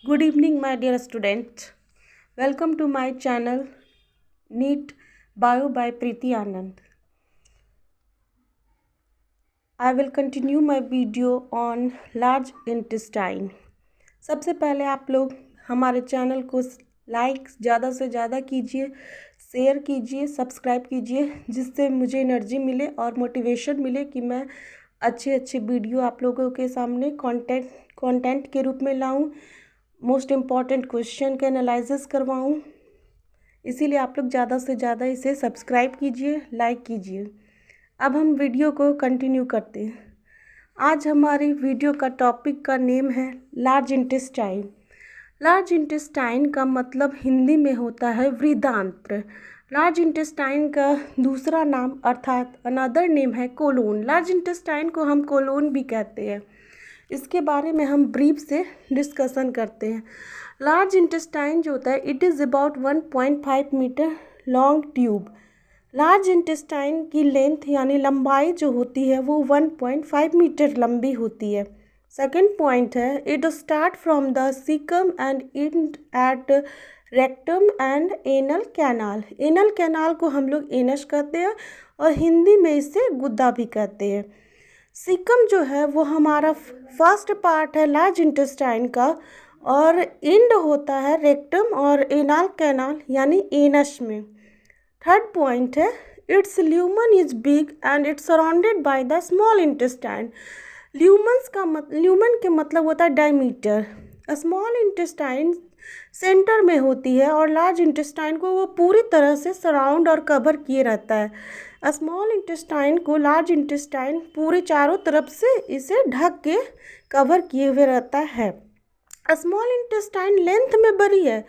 Good evening, my dear students. Welcome to my channel NEET Bio by Preeti Anand. I will continue my video on large intestine. सबसे पहले आप लोग हमारे channel को like ज़्यादा से ज़्यादा कीजिए, शेयर कीजिए, सब्सक्राइब कीजिए, जिससे मुझे एनर्जी मिले और मोटिवेशन मिले कि मैं अच्छे अच्छे वीडियो आप लोगों के सामने कंटेंट के रूप में लाऊं, मोस्ट इम्पॉर्टेंट क्वेश्चन का एनालिसिस करवाऊं। इसीलिए आप लोग ज़्यादा से ज़्यादा इसे सब्सक्राइब कीजिए, लाइक कीजिए। अब हम वीडियो को कंटिन्यू करते हैं। आज हमारी वीडियो का टॉपिक का नेम है लार्ज इंटेस्टाइन। लार्ज इंटेस्टाइन का मतलब हिंदी में होता है वृद्धांत्र। लार्ज इंटेस्टाइन का दूसरा नाम अर्थात अनदर नेम है कोलोन। लार्ज इंटेस्टाइन को हम कोलोन भी कहते हैं। इसके बारे में हम ब्रीफ से डिस्कशन करते हैं। लार्ज इंटेस्टाइन जो होता है it is about 1.5 metre long tube. Large intestine की लेंथ यानी लंबाई जो होती है वो 1.5 मीटर लंबी होती है। सेकेंड पॉइंट है it start from the caecum and end at rectum and anal canal. Anal canal को हम लोग एनस कहते हैं और हिंदी में इसे गुद्दा भी कहते हैं। सीकम जो है वो हमारा फर्स्ट पार्ट है लार्ज इंटेस्टाइन का और एंड होता है रेक्टम और एनल कैनाल यानी एनस में। थर्ड पॉइंट है it's lumen is big and it's surrounded by the small intestine. Lumen के मतलब होता है डायमीटर। स्मॉल इंटेस्टाइन सेंटर में होती है और लार्ज इंटेस्टाइन को वो पूरी तरह से सराउंड और कवर किए रहता है। स्मॉल इंटेस्टाइन को लार्ज इंटेस्टाइन पूरे चारों तरफ से इसे ढक के कवर किए हुए रहता है। स्मॉल इंटेस्टाइन लेंथ में बड़ी है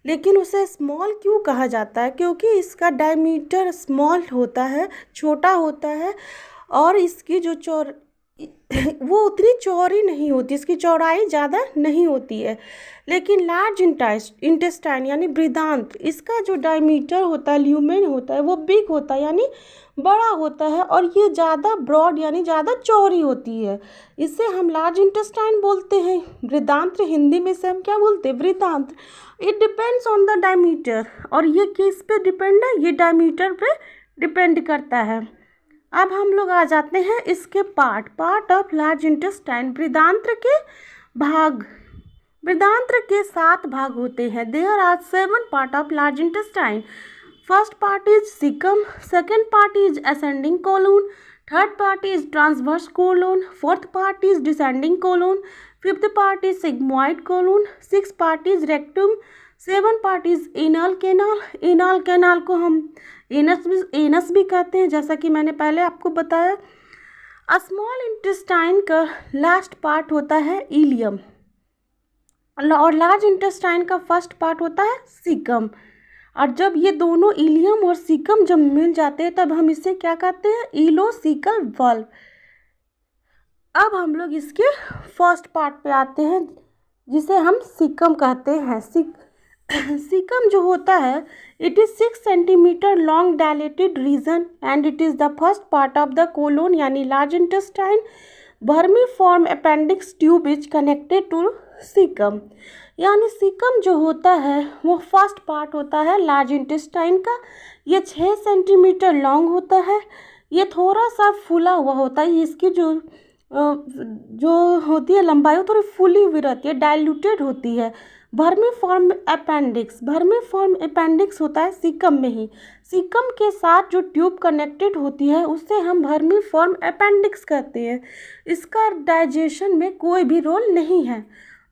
लेकिन उसे स्मॉल क्यों कहा जाता है? क्योंकि इसका डायमीटर स्मॉल होता है, छोटा होता है और इसकी जो वो उतनी चौड़ी नहीं होती, इसकी चौड़ाई ज़्यादा नहीं होती है। लेकिन लार्ज इंटेस्टाइन यानी बृहदांत्र इसका जो डायमीटर होता है, ल्यूमेन होता है, वो बिग होता है यानी बड़ा होता है और ये ज़्यादा ब्रॉड यानी ज़्यादा चौड़ी होती है। इसे हम लार्ज इंटेस्टाइन बोलते हैं। बृहदांत्र हिंदी में से हम क्या बोलते हैं? बृहदांत्र। It depends on the diameter और ये किस पे डिपेंड है? ये डायमीटर पे डिपेंड करता है। अब हम लोग आ जाते हैं इसके पार्ट ऑफ लार्ज इंटेस्टाइन। बृहदांत्र के भाग। बृहदांत्र के 7 भाग होते हैं। There are 7 part of large intestine. First part is caecum, second part is ascending colon, third part is transverse colon, fourth part is descending colon, fifth part is sigmoid colon, six part is rectum, seven part is anal canal. Anal canal को हम anus भी कहते हैं, जैसा कि मैंने पहले आपको बताया। स्मॉल इंटेस्टाइन का लास्ट पार्ट होता है इलियम और लार्ज इंटेस्टाइन का फर्स्ट पार्ट होता है सीकम। और जब ये दोनों इलियम और सीकम जब मिल जाते हैं तब हम इसे क्या कहते हैं? इलोसीकल वाल्व। अब हम लोग इसके फर्स्ट पार्ट पे आते हैं जिसे हम सीकम कहते हैं। सीकम जो होता है it is 6 centimetre long dilated region and it is the first part of the colon यानी large intestine. Vermiform appendix tube is connected to caecum. यानी सीकम जो होता है वो फर्स्ट पार्ट होता है लार्ज इंटेस्टाइन का। ये 6 सेंटीमीटर लॉन्ग होता है। ये थोड़ा सा फूला हुआ होता है। इसकी जो होती है लंबाई वो थोड़ी फूली हुई रहती है, डाइल्यूटेड होती है। वर्मीफॉर्म अपेंडिक्स होता है सीकम में ही। सीकम के साथ जो ट्यूब कनेक्टेड होती है उसे हम वर्मीफॉर्म अपेंडिक्स कहते हैं। इसका डाइजेशन में कोई भी रोल नहीं है,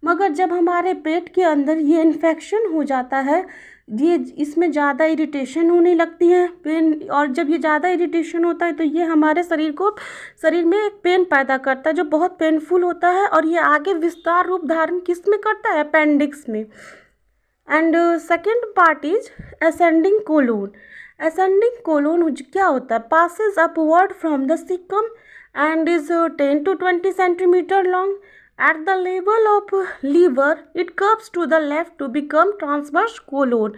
मगर जब हमारे पेट के अंदर ये इन्फेक्शन हो जाता है, ये इसमें ज़्यादा इरिटेशन होने लगती है, पेन, और जब ये ज़्यादा इरिटेशन होता है तो ये हमारे शरीर में एक पेन पैदा करता है जो बहुत पेनफुल होता है और ये आगे विस्तार रूप धारण किस में करता है? अपेंडिक्स में। And second part is ascending colon. Ascending colon क्या होता है? Passes upward from the caecum and is 10 to 20 centimetre long. At the level of liver, it curves to the left to become transverse colon.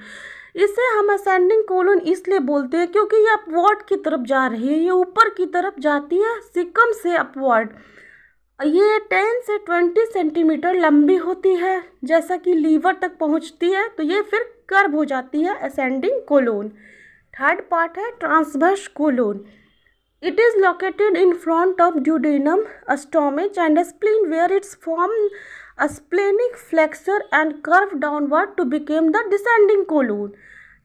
इसे हम ascending colon इसलिए बोलते हैं क्योंकि ये अपवर्ड की तरफ जा रही है, ये ऊपर की तरफ जाती है सीकम से अपवर्ड। ये 10 से 20 सेंटीमीटर लंबी होती है, जैसा कि लीवर तक पहुंचती है, तो ये फिर कर्व हो जाती है असेंडिंग कोलोन। थर्ड पार्ट है transverse colon. It is located in front of duodenum, stomach and spleen, where its form a splenic flexure and curve downward to become the descending colon।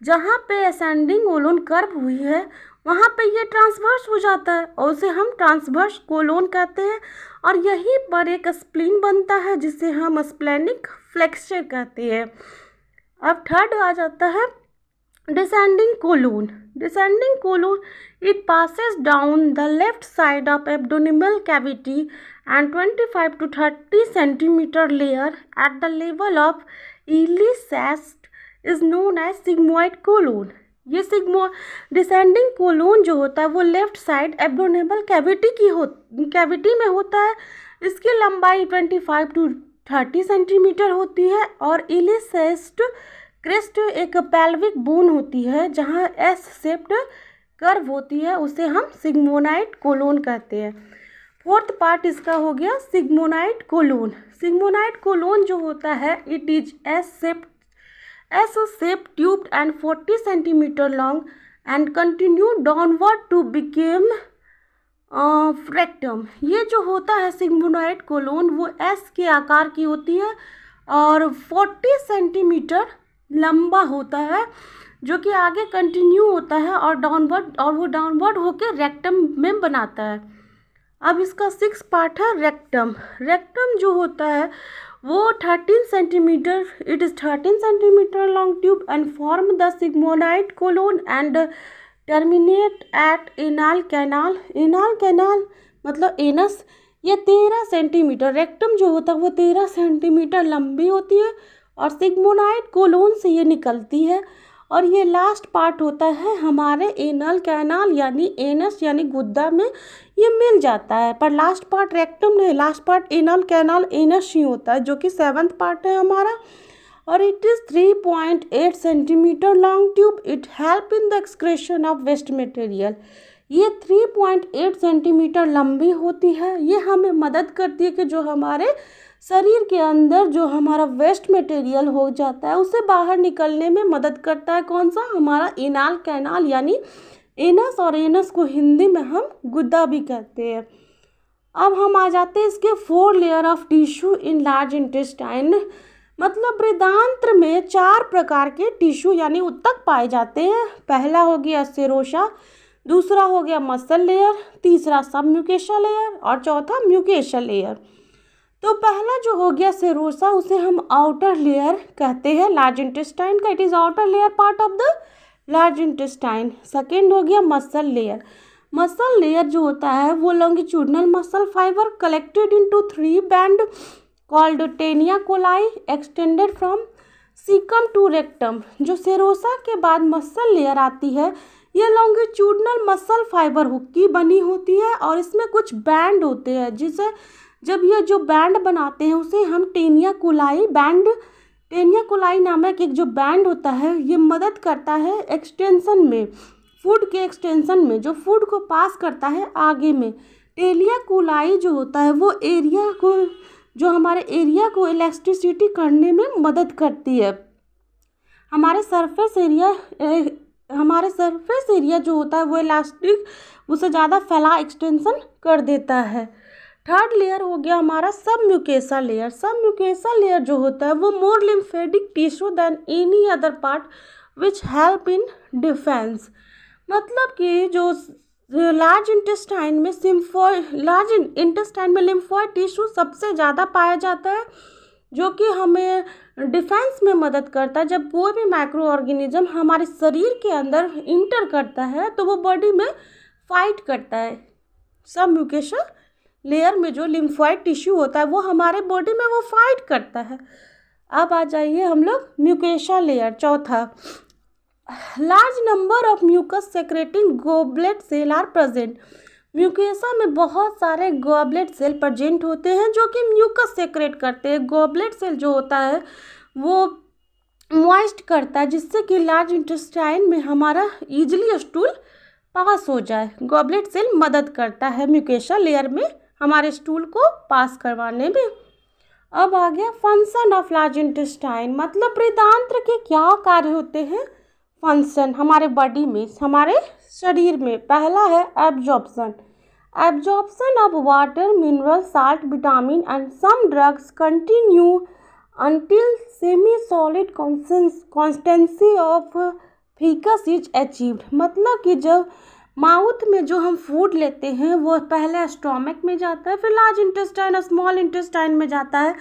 जहाँ पे ascending colon curve हुई है वहाँ पे ये transverse हो जाता है और उसे हम ट्रांसवर्स कोलोन कहते हैं, और यहीं पर एक स्प्लीन बनता है जिसे हम स्प्लेनिक फ्लेक्सर कहते हैं। अब थर्ड आ जाता है descending colon। descending colon, it passes down the left side of abdominal cavity and 25 to 30 centimeter layer at the level of iliacus is known as sigmoid colon। ये डिसेंडिंग कोलोन जो होता है वो लेफ्ट साइड एब्डोमिनल कैविटी में होता है। इसकी लंबाई 25 टू 30 सेंटीमीटर होती है और इलियस क्रेस्ट एक पेल्विक बोन होती है जहाँ एस शेप्ड कर्व होती है, उसे हम सिग्मोनाइड कोलोन कहते हैं। फोर्थ पार्ट इसका हो गया सिग्मोनाइड कोलोन। सिग्मोनाइड कोलोन जो होता है it is S shape tubed and 40 centimetre long and continue downward to became rectum. ये जो होता है सिग्मोनाइड कोलोन वो एस के आकार की होती है और 40 सेंटीमीटर लंबा होता है, जो कि आगे कंटिन्यू होता है और वो डाउनवर्ड होकर रेक्टम में बनाता है। अब इसका 6 पार्ट है रेक्टम। रेक्टम जो होता है वो 13 centimetre, it is 13 centimetre long tube and form the sigmoid colon and terminate at anal canal. Anal canal मतलब एनस। ये 13 सेंटीमीटर, रेक्टम जो होता है वो 13 सेंटीमीटर लंबी होती है और सिग्मोनाइड कोलोन से ये निकलती है और ये लास्ट पार्ट होता है हमारे एनल कैनाल यानी एनस यानी गुद्दा में ये मिल जाता है, पर लास्ट पार्ट रेक्टम नहीं, last part anal canal anus ही होता है, जो कि 7th पार्ट है हमारा। और it is 3.8 centimetre long tube. It help in the excretion of waste material. ये 3.8 सेंटीमीटर लंबी होती है। ये हमें मदद करती है कि जो हमारे शरीर के अंदर जो हमारा वेस्ट मटेरियल हो जाता है उसे बाहर निकलने में मदद करता है। कौन सा? हमारा एनाल कैनाल यानी एनस, और एनस को हिंदी में हम गुद्दा भी कहते हैं। अब हम आ जाते हैं इसके 4 layer of tissue in large intestine. मतलब बृहदान्त्र में 4 प्रकार के टिश्यू यानी उत्तक पाए जाते हैं। पहला हो गया सेरोसा, दूसरा हो गया मसल लेयर, तीसरा सबम्यूकेशा लेयर और चौथा म्यूकेशा लेयर। तो पहला जो हो गया सेरोसा, उसे हम आउटर लेयर कहते हैं लार्ज इंटेस्टाइन का। It is outer layer part of the large intestine. Second हो गया मसल लेयर। मसल लेयर जो होता है वो longitudinal muscle fibre collected into 3 band called taenia coli extended from caecum to rectum. जो सेरोसा के बाद मसल लेयर आती है ये लॉन्गिट्यूडनल मसल फाइबर की बनी होती है और इसमें कुछ बैंड होते हैं, जिसे जब ये जो बैंड बनाते हैं उसे हम Taenia coli band, Taenia coli नामक एक जो बैंड होता है ये मदद करता है एक्सटेंशन में, फूड के एक्सटेंशन में, जो फूड को पास करता है आगे में। टेनिया कोलाई जो होता है वो एरिया को, जो हमारे एरिया को इलास्टिसिटी करने में मदद करती है। हमारे सरफेस एरिया जो होता है वो इलास्टिक, उसे ज़्यादा फैला एक्सटेंशन कर देता है। थर्ड लेयर हो गया हमारा सबम्यूकेशा लेयर। सबम्यूकेशा लेयर जो होता है वो more lymphatic tissue than any other part which help in defence. मतलब कि जो लार्ज इंटेस्टाइन में लिम्फोइड टिश्यू सबसे ज़्यादा पाया जाता है, जो कि हमें डिफेंस में मदद करता है। जब कोई भी माइक्रो ऑर्गेनिज्म हमारे शरीर के अंदर इंटर करता है तो वो बॉडी में फाइट करता है। सबम्यूकेशा लेयर में जो लिम्फोइड टिश्यू होता है वो हमारे बॉडी में वो फाइट करता है। अब आ जाइए हम लोग म्यूकेशा लेयर, चौथा। Large number of mucus secreting goblet cell are present. Mucosa में बहुत सारे गॉबलेट सेल प्रेजेंट होते हैं जो कि म्यूकस सेक्रेट करते हैं। गॉबलेट सेल जो होता है वो मॉइस्ट करता है जिससे कि लार्ज इंटेस्टाइन में हमारा ईजिली स्टूल पास हो जाए। गॉबलेट सेल मदद करता है म्यूकेशा लेयर में हमारे स्टूल को पास करवाने में। अब आ गया फंक्शन ऑफ लार्ज इंटेस्टाइन, मतलब बृहदान्त्र के क्या कार्य होते हैं। फंक्शन हमारे बॉडी में, हमारे शरीर में, पहला है absorption. Absorption of water, mineral, salt, vitamin and some drugs continue until semi-solid consistency of faeces is achieved. मतलब कि जब माउथ में जो हम फूड लेते हैं वो पहले स्टोमक में जाता है, फिर लार्ज इंटेस्टाइन, स्मॉल इंटेस्टाइन में जाता है,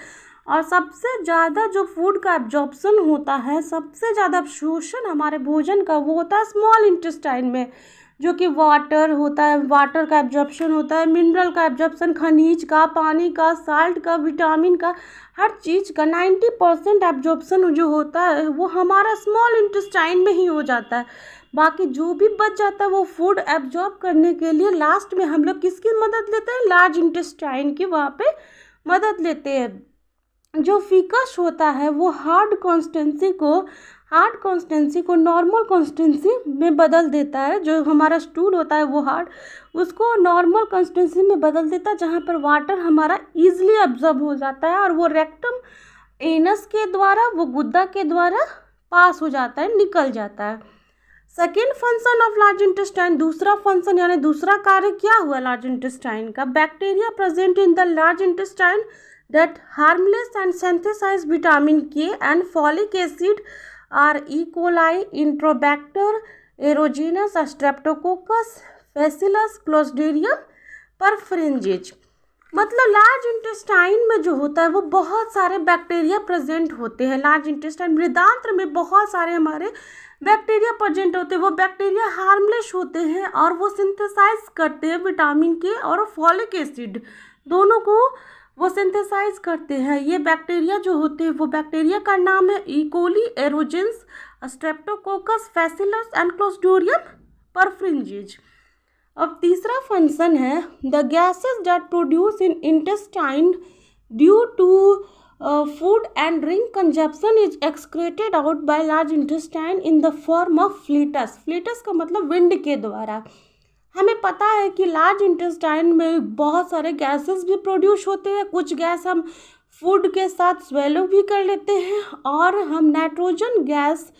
और सबसे ज़्यादा जो फूड का एब्जॉर्प्शन होता है, सबसे ज़्यादा अवशोषण हमारे भोजन का वो होता है स्मॉल इंटेस्टाइन में, जो कि वाटर होता है, वाटर का एब्जॉर्प्शन होता है, मिनरल का एब्जॉर्प्शन, खनिज का, पानी का, साल्ट का, विटामिन का, हर चीज़ का 90% एब्जॉर्प्शन जो होता है वो हमारा स्मॉल इंटेस्टाइन में ही हो जाता है। बाकी जो भी बच जाता है वो फूड एब्जॉर्ब करने के लिए लास्ट में हम लोग किसकी मदद लेते हैं, लार्ज इंटेस्टाइन की वहाँ पे मदद लेते हैं। जो फीकस होता है वो हार्ड कॉन्स्टेंसी को नॉर्मल कॉन्स्टेंसी में बदल देता है। जो हमारा स्टूल होता है वो हार्ड, उसको नॉर्मल कॉन्स्टेंसी में बदल देता है, जहाँ पर वाटर हमारा ईजिली एब्जॉर्ब हो जाता है और वो रेक्टम एनस के द्वारा, वो गुद्दा के द्वारा पास हो जाता है, निकल जाता है। Second function of large intestine, दूसरा फंक्शन यानी दूसरा कार्य क्या हुआ लार्ज इंटेस्टाइन का। Bacteria present in the large intestine that harmless and synthesize vitamin K and folic acid are E. coli, Enterobacter, aerogenus, Streptococcus, Bacillus, Clostridium perfringens। मतलब large intestine में जो होता है वो बहुत सारे बैक्टीरिया प्रेजेंट होते हैं। लार्ज इंटेस्टाइन बृहदान्त्र में बहुत सारे हमारे बैक्टीरिया प्रेजेंट होते हैं। वो बैक्टीरिया हार्मलेस होते हैं और वो सिंथेसाइज करते हैं विटामिन के और फॉलिक एसिड, दोनों को वो सिंथेसाइज करते हैं। ये बैक्टीरिया जो होते हैं वो बैक्टीरिया का नाम है E coli, aerogenes, streptococcus, bacillus and clostridium perfringens. अब तीसरा फंक्शन है the gases that produce in intestine due to food and drink consumption is excreted out by large intestine in the form of flatus. Flatus का मतलब wind के द्वारा। हमें पता है कि लार्ज इंटेस्टाइन में बहुत सारे गैसेस भी प्रोड्यूस होते हैं। कुछ गैस हम फूड के साथ स्वेलो भी कर लेते हैं, और हम नाइट्रोजन गैस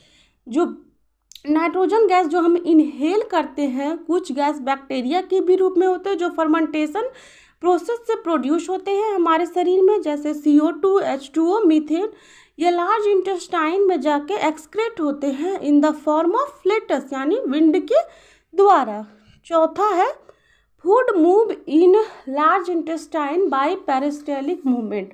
जो हम इनहेल करते हैं, कुछ गैस बैक्टीरिया के भी रूप में होते हैं जो फर्मेंटेशन प्रोसेस से प्रोड्यूस होते हैं हमारे शरीर में, जैसे CO2, H2O, मीथेन। ये लार्ज इंटेस्टाइन में जाके एक्सक्रेट होते हैं इन द फॉर्म ऑफ फ्लेटस यानी विंड के द्वारा। चौथा है food move in large intestine bye peristaltic movement.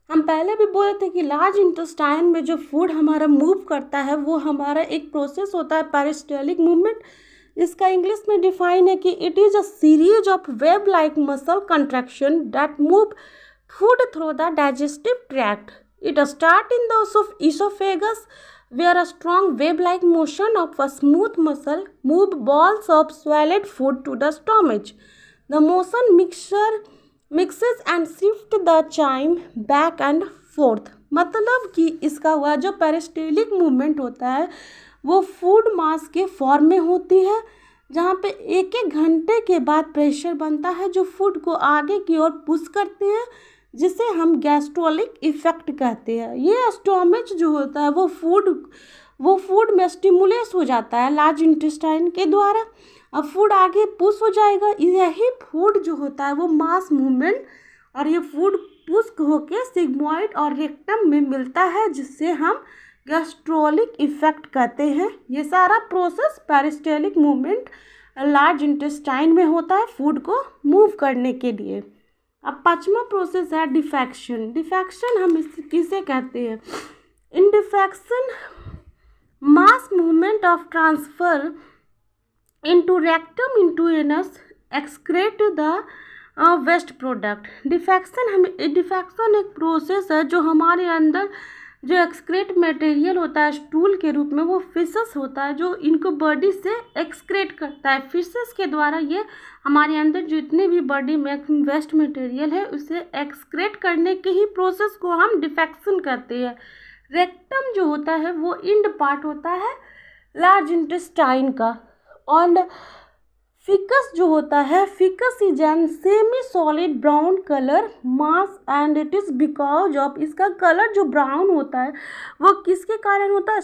हम पहले भी बोले थे कि लार्ज इंटेस्टाइन में जो फूड हमारा मूव करता है वो हमारा एक प्रोसेस होता है पेरिस्टाल्टिक मूवमेंट। इसका इंग्लिश में डिफाइन है कि it is a series of web like muscle contraction that move food through the digestive tract. It start in the esophagus where a strong wave-like motion of a smooth muscle move balls of swallowed food to the stomach. The motion mixes and shifts the chyme back and forth। मतलब कि इसका हुआ जो peristaltic movement होता है वो food मास के form में होती है, जहाँ पे एक एक घंटे के बाद प्रेशर बनता है जो फूड को आगे की ओर पुश करते हैं, जिसे हम गैस्ट्रोलिक इफेक्ट कहते हैं। ये स्टोमच जो होता है वो फूड में स्टिमुलेट हो जाता है लार्ज इंटेस्टाइन के द्वारा। अब फूड आगे पुश हो जाएगा। यही फूड जो होता है वो मास मूवमेंट, और ये फूड पुश होके सिग्मॉइड और रेक्टम में मिलता है, जिससे हम गैस्ट्रोलिक इफेक्ट कहते हैं। ये सारा process peristaltic movement large intestine में होता है फूड को मूव करने के लिए। अब पांचवा प्रोसेस है डिफेक्शन। डिफेक्शन हम किसे कहते हैं? In defecation mass movement of transfer into rectum into anus excrete the waste product. Defecation एक प्रोसेस है जो हमारे अंदर जो एक्सक्रेट मटेरियल होता है स्टूल के रूप में, वो फिशेस होता है जो इनको बॉडी से एक्सक्रेट करता है। फिशेस के द्वारा ये हमारे अंदर जितने भी बॉडी में वेस्ट मटेरियल है उसे एक्सक्रेट करने के ही प्रोसेस को हम डिफेक्शन कहते हैं। रेक्टम जो होता है वो इंड पार्ट होता है लार्ज इंटेस्टाइन का, और फिकस जो होता है, ficus is an semi solid brown colour mass and it is because of, इसका कलर जो ब्राउन होता है वो किसके कारण होता है,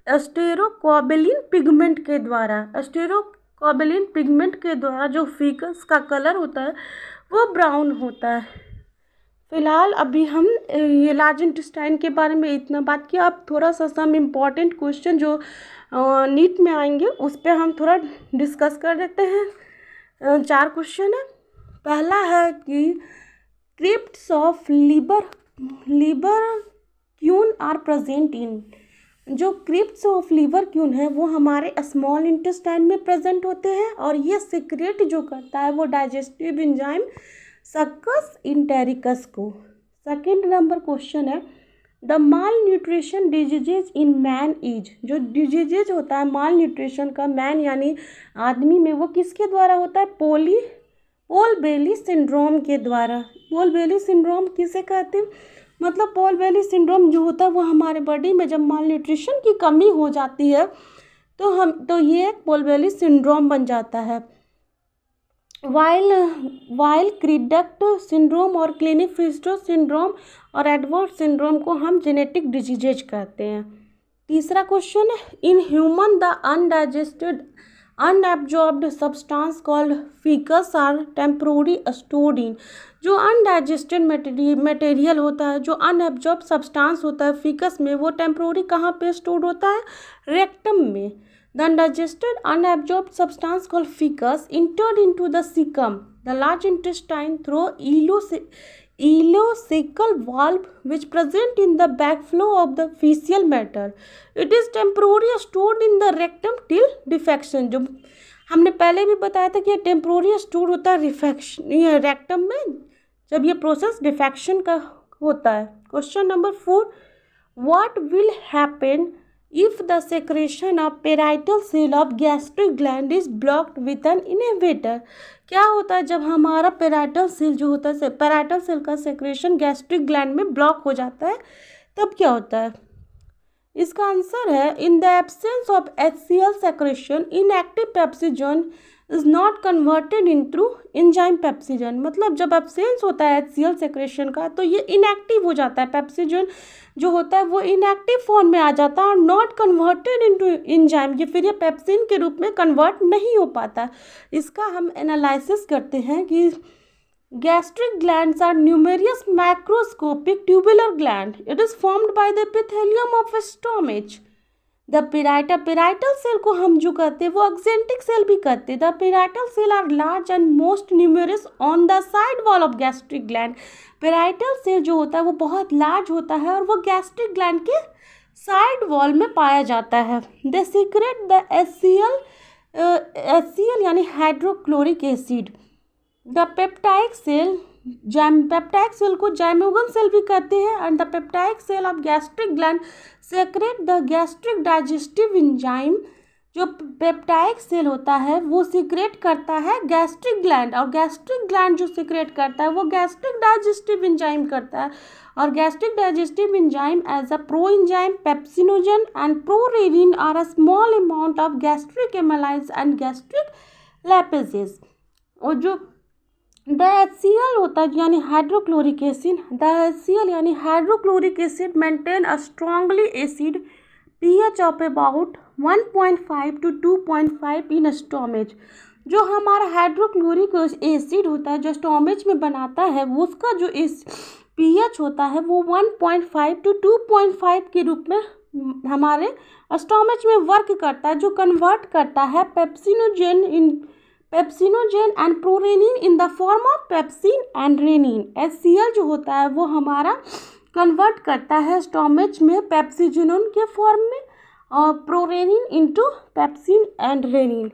स्टेरोकोबिलिन पिगमेंट के द्वारा, स्टेरोकोबिलिन पिगमेंट के द्वारा जो फिकस का कलर होता है वो ब्राउन होता है। फिलहाल अभी हम ये लार्ज इंटेस्टाइन के बारे में इतना बात किया। अब थोड़ा सा सम इम्पॉर्टेंट क्वेश्चन जो नीट में आएंगे उस पर हम थोड़ा डिस्कस कर देते हैं। 4 क्वेश्चन है। पहला है कि crypts of Lieberkühn are present in, जो क्रिप्ट्स ऑफ लीवर क्यून है वो हमारे स्मॉल इंटेस्टाइन में प्रेजेंट होते हैं और ये सीक्रेट जो करता है वो डाइजेस्टिव एंजाइम सक्कस इंटेरिकस को। सेकेंड नंबर क्वेश्चन है the mall nutrition diseases in man is, जो डिजीजेज होता है माल न्यूट्रिशन का मैन यानी आदमी में वो किसके द्वारा होता है, पोल बेली सिंड्रोम के द्वारा। पोल बेली सिंड्रोम किसे कहते हैं, मतलब पोल बेली सिंड्रोम जो होता है वो हमारे बॉडी में जब माल न्यूट्रिशन की कमी हो जाती है तो ये एक पोल बेली सिंड्रोम बन जाता है। वाइल क्रीडक्ट सिंड्रोम और क्लिनिक-फिस्टो सिंड्रोम और एडवर्ड सिंड्रोम को हम जेनेटिक डिजीजेज कहते हैं। तीसरा क्वेश्चन है in human the undigested unabsorbed substance called faeces are temporary stored in, जो अनडाइजेस्टेड मटेरियल होता है, जो अनएब्जॉर्ब सब्सटेंस होता है फीकस में, वो टेम्पोररी कहाँ पे स्टोर्ड होता है, रेक्टम में। The undigested unabsorbed substance called fecus entered into the cecum, the large intestine through ileocecal valve which present in the backflow of the fecal matter. It is temporarily stored in the rectum till defecation. जो हमने पहले भी बताया था कि ये temporary store होता है रेक्टम में जब ये प्रोसेस डिफेक्शन का होता है। Question number 4 what will happen if the secretion of parietal cell of gastric gland is blocked with an inhibitor, क्या होता है जब हमारा पेराइटल सेल जो होता है, पेराइटल सेल का सेक्रेशन गैस्ट्रिक ग्लैंड में ब्लॉक हो जाता है तब क्या होता है। इसका आंसर है in the absence of HCl secretion inactive pepsinogen is not converted into enzyme pepsinogen, मतलब जब एब्सेंस होता है HCl सेक्रेशन का तो ये इनएक्टिव हो जाता है, पेप्सिजन जो होता है वो इनएक्टिव फॉर्म में आ जाता है और नॉट कन्वर्टेड इनटू एंजाइम, ये फिर ये पेप्सिन के रूप में कन्वर्ट नहीं हो पाता। इसका हम एनालिसिस करते हैं कि gastric glands are numerous macroscopic tubular gland. It is formed by the epithelium of stomach. The parietal cell को हम जो कहते हैं वो एक्जेंटिक सेल भी कहते हैं। The parietal cell are large and most numerous on the side wall of gastric gland. Parietal cell जो होता है वो बहुत लार्ज होता है और वो गैस्ट्रिक ग्लैंड के साइड वॉल में पाया जाता है। दे सीक्रेट द HCl यानी hydrochloric acid. The peptic cell को जाइमोगन सेल भी कहते हैं and the peptic cell of gastric gland secrete the gastric digestive enzyme. जो पेप्टाइक सेल होता है वो सीक्रेट करता है गैस्ट्रिक ग्लैंड और गैस्ट्रिक ग्लैंड जो सीक्रेट करता है वो गैस्ट्रिक डाइजेस्टिव एंजाइम करता है और gastric digestive enzyme as a pro enzyme pepsinogen and prorennin are a small amount of gastric amylase and gastric lipases. और जो द HCl होता है यानी हाइड्रोक्लोरिक एसिड, द HCl यानी hydrochloric acid maintain a strongly acid pH of about 1.5 to 2.5 in stomach. जो हमारा hydrochloric acid होता है जो स्टोमेच में बनाता है वो उसका जो pH होता है वो 1.5 to 2.5 के रूप में हमारे स्टोमेच में वर्क करता है, जो कन्वर्ट करता है pepsinogen and prorennin in the form of pepsin and rennin. HCl जो होता है वो हमारा कन्वर्ट करता है स्टोमेच में पेप्सिजिनोन के फॉर्म में और prorennin into pepsin and rennin.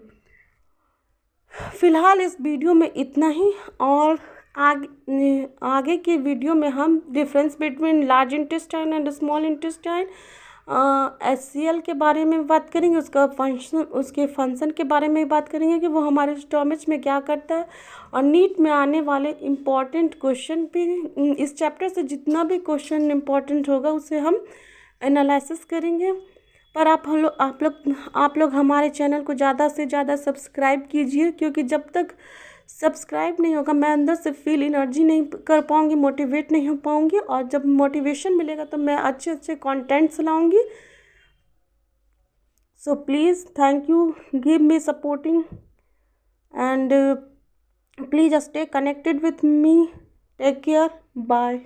फिलहाल इस वीडियो में इतना ही और आगे के वीडियो में हम difference between large intestine and small intestine HCl के बारे में बात करेंगे, उसके फंक्शन के बारे में बात करेंगे कि वो हमारे स्टोमेच में क्या करता है और नीट में आने वाले इम्पॉर्टेंट क्वेश्चन भी इस चैप्टर से जितना भी क्वेश्चन इम्पॉर्टेंट होगा उसे हम एनालिसिस करेंगे। पर आप लोग हमारे चैनल को ज़्यादा से ज़्यादा सब्सक्राइब कीजिए, क्योंकि जब तक सब्सक्राइब नहीं होगा मैं अंदर से फील एनर्जी नहीं कर पाऊँगी, मोटिवेट नहीं हो पाऊँगी, और जब मोटिवेशन मिलेगा तो मैं अच्छे अच्छे कंटेंट्स लाऊँगी। So please thank you, give me supporting, and please stay connected with me. Take care. Bye.